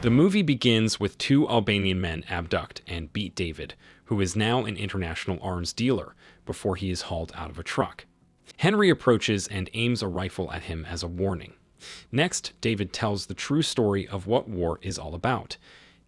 The movie begins with two Albanian men abduct and beat David, who is now an international arms dealer, before he is hauled out of a truck. Henry approaches and aims a rifle at him as a warning. Next, David tells the true story of what war is all about.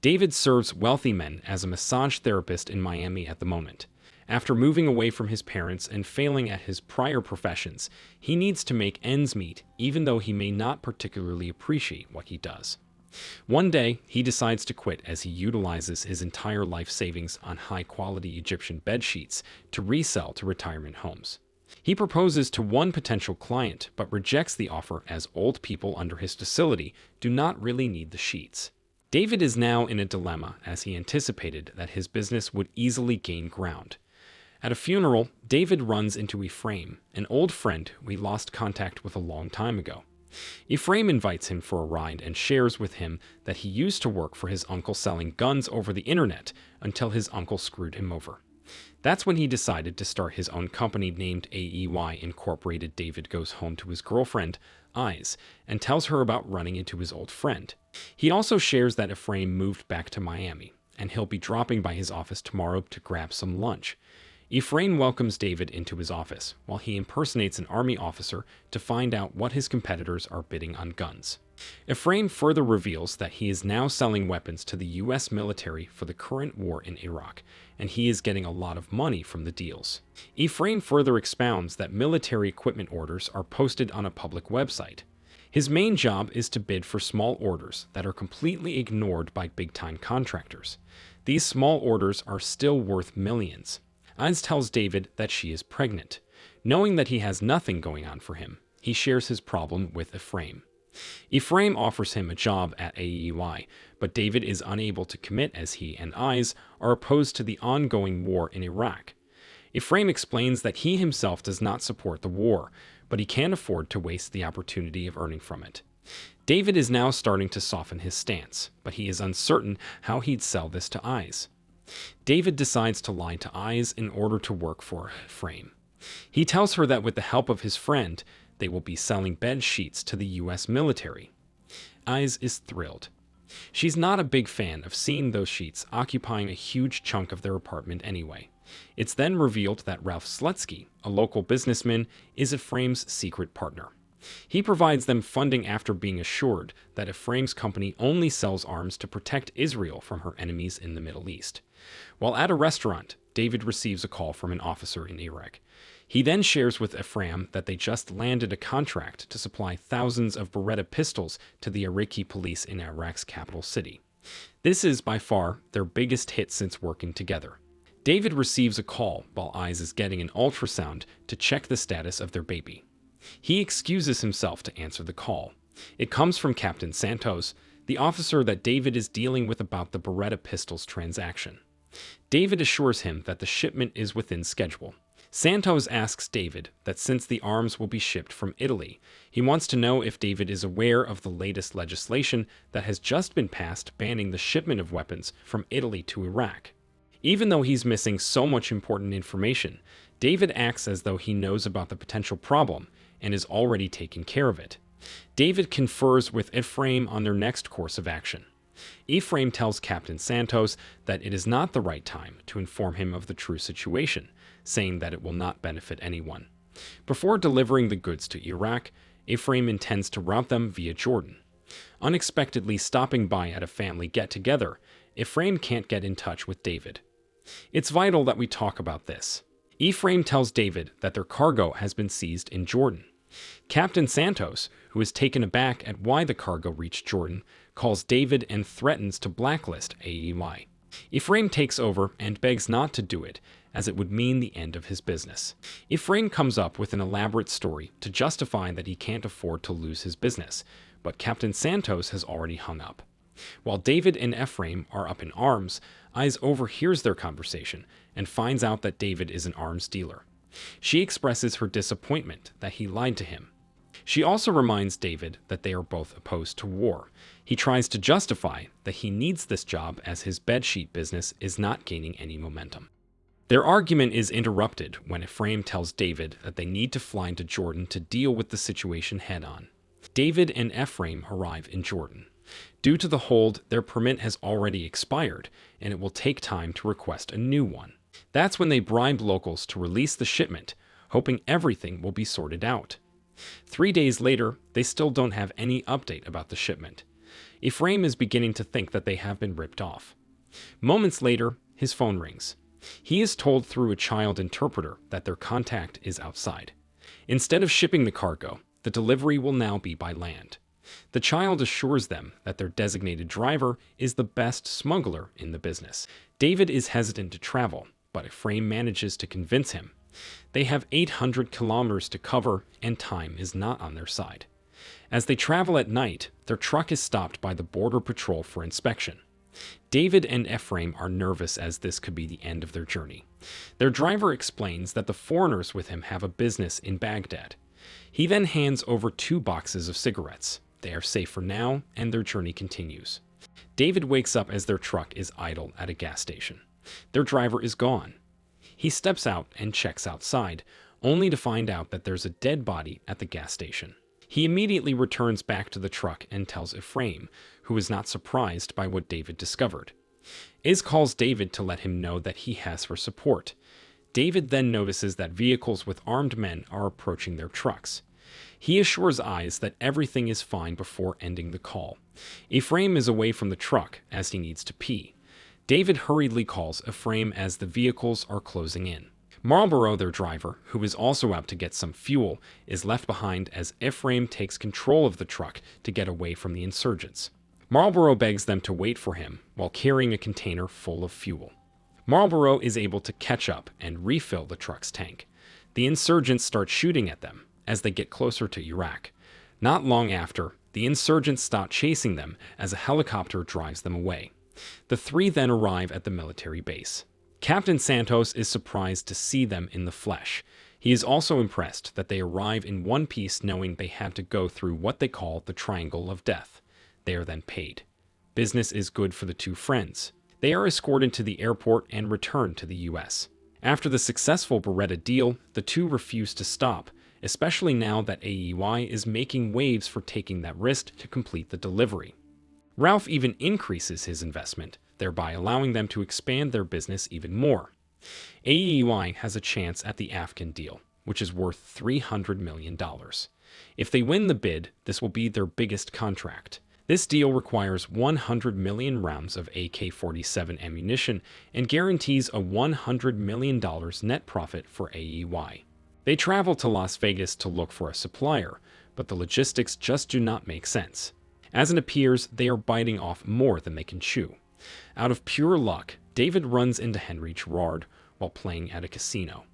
David serves wealthy men as a massage therapist in Miami at the moment. After moving away from his parents and failing at his prior professions, he needs to make ends meet, even though he may not particularly appreciate what he does. One day, he decides to quit as he utilizes his entire life savings on high-quality Egyptian bedsheets to resell to retirement homes. He proposes to one potential client, but rejects the offer as old people under his facility do not really need the sheets. David is now in a dilemma as he anticipated that his business would easily gain ground. At a funeral, David runs into Efraim, an old friend who he lost contact with a long time ago. Efraim invites him for a ride and shares with him that he used to work for his uncle selling guns over the internet until his uncle screwed him over. That's when he decided to start his own company named AEY Incorporated. David goes home to his girlfriend, Eyes, and tells her about running into his old friend. He also shares that Efraim moved back to Miami, and he'll be dropping by his office tomorrow to grab some lunch. Efraim welcomes David into his office, while he impersonates an army officer to find out what his competitors are bidding on guns. Efraim further reveals that he is now selling weapons to the U.S. military for the current war in Iraq, and he is getting a lot of money from the deals. Efraim further expounds that military equipment orders are posted on a public website. His main job is to bid for small orders that are completely ignored by big-time contractors. These small orders are still worth millions. Eyes tells David that she is pregnant. Knowing that he has nothing going on for him, he shares his problem with Efraim. Efraim offers him a job at AEY, but David is unable to commit as he and Eyes are opposed to the ongoing war in Iraq. Efraim explains that he himself does not support the war, but he can't afford to waste the opportunity of earning from it. David is now starting to soften his stance, but he is uncertain how he'd sell this to Eyes. David decides to lie to Eyes in order to work for Efraim. He tells her that with the help of his friend, they will be selling bed sheets to the U.S. military. Eyes is thrilled. She's not a big fan of seeing those sheets occupying a huge chunk of their apartment anyway. It's then revealed that Ralph Slutsky, a local businessman, is Efraim's secret partner. He provides them funding after being assured that Efraim's company only sells arms to protect Israel from her enemies in the Middle East. While at a restaurant, David receives a call from an officer in Iraq. He then shares with Efraim that they just landed a contract to supply thousands of Beretta pistols to the Iraqi police in Iraq's capital city. This is by far their biggest hit since working together. David receives a call while Eyes is getting an ultrasound to check the status of their baby. He excuses himself to answer the call. It comes from Captain Santos, the officer that David is dealing with about the Beretta pistols transaction. David assures him that the shipment is within schedule. Santos asks David that since the arms will be shipped from Italy, he wants to know if David is aware of the latest legislation that has just been passed banning the shipment of weapons from Italy to Iraq. Even though he's missing so much important information, David acts as though he knows about the potential problem and is already taking care of it. David confers with Efraim on their next course of action. Efraim tells Captain Santos that it is not the right time to inform him of the true situation, saying that it will not benefit anyone. Before delivering the goods to Iraq, Efraim intends to route them via Jordan. Unexpectedly stopping by at a family get-together, Efraim can't get in touch with David. It's vital that we talk about this. Efraim tells David that their cargo has been seized in Jordan. Captain Santos, who is taken aback at why the cargo reached Jordan, calls David and threatens to blacklist AEY. Efraim takes over and begs not to do it, as it would mean the end of his business. Efraim comes up with an elaborate story to justify that he can't afford to lose his business, but Captain Santos has already hung up. While David and Efraim are up in arms, Eyes overhears their conversation and finds out that David is an arms dealer. She expresses her disappointment that he lied to him. She also reminds David that they are both opposed to war. He tries to justify that he needs this job as his bedsheet business is not gaining any momentum. Their argument is interrupted when Efraim tells David that they need to fly into Jordan to deal with the situation head-on. David and Efraim arrive in Jordan. Due to the hold, their permit has already expired, and it will take time to request a new one. That's when they bribe locals to release the shipment, hoping everything will be sorted out. 3 days later, they still don't have any update about the shipment. Efraim is beginning to think that they have been ripped off. Moments later, his phone rings. He is told through a child interpreter that their contact is outside. Instead of shipping the cargo, the delivery will now be by land. The child assures them that their designated driver is the best smuggler in the business. David is hesitant to travel, but Efraim manages to convince him. They have 800 kilometers to cover, and time is not on their side. As they travel at night, their truck is stopped by the Border Patrol for inspection. David and Efraim are nervous as this could be the end of their journey. Their driver explains that the foreigners with him have a business in Baghdad. He then hands over 2 boxes of cigarettes. They are safe for now, and their journey continues. David wakes up as their truck is idle at a gas station. Their driver is gone. He steps out and checks outside, only to find out that there's a dead body at the gas station. He immediately returns back to the truck and tells Efraim, who is not surprised by what David discovered. Iz calls David to let him know that he has her support. David then notices that vehicles with armed men are approaching their trucks. He assures Iz that everything is fine before ending the call. Efraim is away from the truck as he needs to pee. David hurriedly calls Efraim as the vehicles are closing in. Marlboro, their driver, who is also out to get some fuel, is left behind as Efraim takes control of the truck to get away from the insurgents. Marlboro begs them to wait for him while carrying a container full of fuel. Marlboro is able to catch up and refill the truck's tank. The insurgents start shooting at them as they get closer to Iraq. Not long after, the insurgents stop chasing them as a helicopter drives them away. The 3 then arrive at the military base. Captain Santos is surprised to see them in the flesh. He is also impressed that they arrive in one piece, knowing they had to go through what they call the Triangle of Death. They are then paid. Business is good for the 2 friends. They are escorted to the airport and return to the U.S. After the successful Beretta deal, the 2 refuse to stop, especially now that AEY is making waves for taking that risk to complete the delivery. Ralph even increases his investment, thereby allowing them to expand their business even more. AEY has a chance at the Afghan deal, which is worth $300 million. If they win the bid, this will be their biggest contract. This deal requires 100 million rounds of AK-47 ammunition and guarantees a $100 million net profit for AEY. They travel to Las Vegas to look for a supplier, but the logistics just do not make sense. As it appears, they are biting off more than they can chew. Out of pure luck, David runs into Henry Gerard while playing at a casino.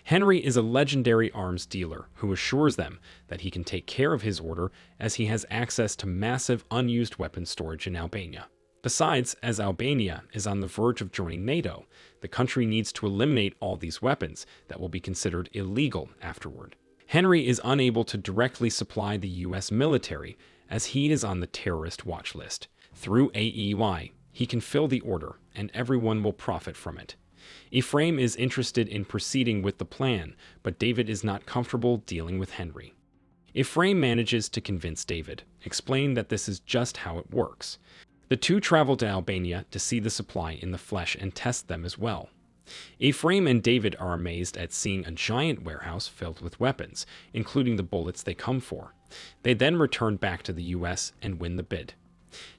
Henry is a legendary arms dealer who assures them that he can take care of his order as he has access to massive unused weapon storage in Albania. Besides, as Albania is on the verge of joining NATO, the country needs to eliminate all these weapons that will be considered illegal afterward. Henry is unable to directly supply the U.S. military as he is on the terrorist watch list. Through AEY, he can fill the order, and everyone will profit from it. Efraim is interested in proceeding with the plan, but David is not comfortable dealing with Henry. Efraim manages to convince David, explaining that this is just how it works. The 2 travel to Albania to see the supply in the flesh and test them as well. Efraim and David are amazed at seeing a giant warehouse filled with weapons, including the bullets they come for. They then return back to the U.S. and win the bid.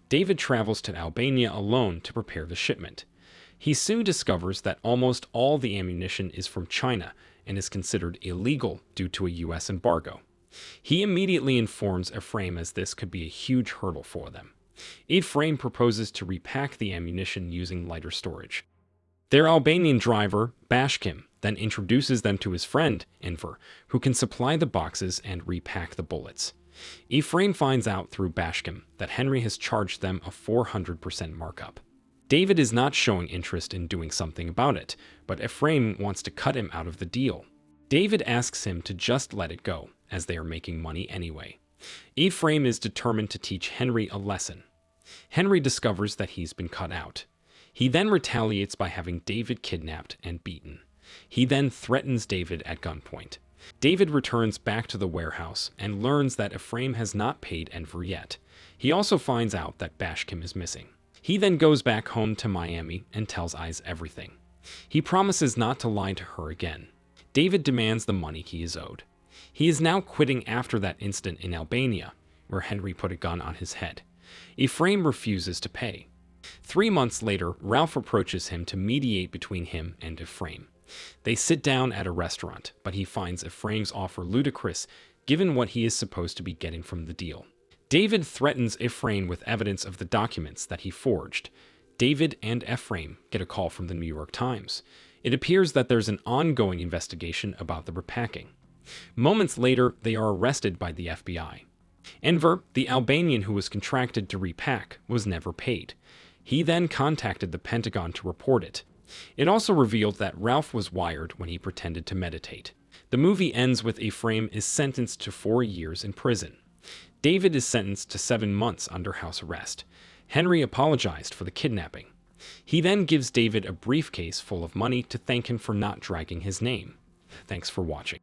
David travels to Albania alone to prepare the shipment. He soon discovers that almost all the ammunition is from China and is considered illegal due to a U.S. embargo. He immediately informs Efraim as this could be a huge hurdle for them. Efraim proposes to repack the ammunition using lighter storage. Their Albanian driver, Bashkim, then introduces them to his friend, Enver, who can supply the boxes and repack the bullets. Efraim finds out through Bashkim that Henry has charged them a 400% markup. David is not showing interest in doing something about it, but Efraim wants to cut him out of the deal. David asks him to just let it go, as they are making money anyway. Efraim is determined to teach Henry a lesson. Henry discovers that he's been cut out. He then retaliates by having David kidnapped and beaten. He then threatens David at gunpoint. David returns back to the warehouse and learns that Efraim has not paid Enver yet. He also finds out that Bashkim is missing. He then goes back home to Miami and tells Eyes everything. He promises not to lie to her again. David demands the money he is owed. He is now quitting after that incident in Albania, where Henry put a gun on his head. Efraim refuses to pay. 3 months later, Ralph approaches him to mediate between him and Efraim. They sit down at a restaurant, but he finds Efraim's offer ludicrous given what he is supposed to be getting from the deal. David threatens Efraim with evidence of the documents that he forged. David and Efraim get a call from the New York Times. It appears that there's an ongoing investigation about the repacking. Moments later, they are arrested by the FBI. Enver, the Albanian who was contracted to repack, was never paid. He then contacted the Pentagon to report it. It also revealed that Ralph was wired when he pretended to meditate. The movie ends with Efraim is sentenced to 4 years in prison. David is sentenced to 7 months under house arrest. Henry apologized for the kidnapping. He then gives David a briefcase full of money to thank him for not dragging his name. Thanks for watching.